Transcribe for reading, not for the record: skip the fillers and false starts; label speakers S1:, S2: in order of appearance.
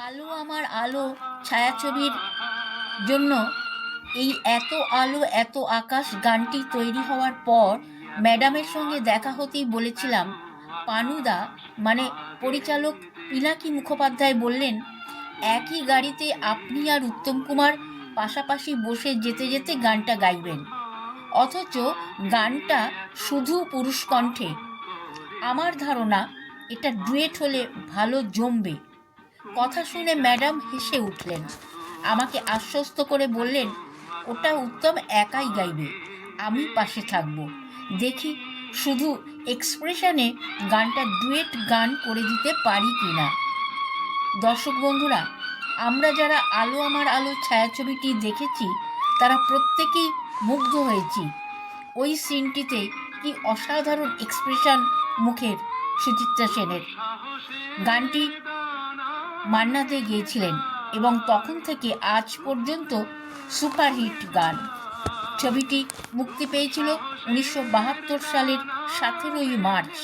S1: আলো আমার আলো ছায়াছবির জন্য এই এত আলো এত আকাশ গানটি তৈরি হওয়ার পর ম্যাডামের সঙ্গে দেখা হতেই বলেছিলাম, পানুদা মানে পরিচালক পিনাকি মুখোপাধ্যায় বললেন, একই গাড়িতে আপনি আর উত্তম কুমার পাশাপাশি বসে যেতে যেতে গানটা গাইবেন, অথচ গানটা শুধু পুরুষ কণ্ঠে। আমার ধারণা এটা ডুয়েট হলে ভালো জমবে। কথা শুনে ম্যাডাম হেসে উঠলেন, আমাকে আশ্বস্ত করে বললেন, ওটা উত্তম একাই গাইবে, আমি পাশে থাকব, দেখি শুধু এক্সপ্রেশনে গানটা ডুয়েট গান করে দিতে পারি কি না। দর্শক বন্ধুরা, আমরা যারা আলো আমার আলো ছায়াছবিটি দেখেছি তারা প্রত্যেকেই মুগ্ধ হয়েছি। ওই সিনটিতে কি অসাধারণ এক্সপ্রেশন মুখের সুচিত্রা সেনের। গানটি মান্না দে গেয়েছিলেন এবং তখন থেকে আজ পর্যন্ত সুপারহিট গান। ছবিটি মুক্তি পেয়েছিল 1972 সালের 17ই মার্চ।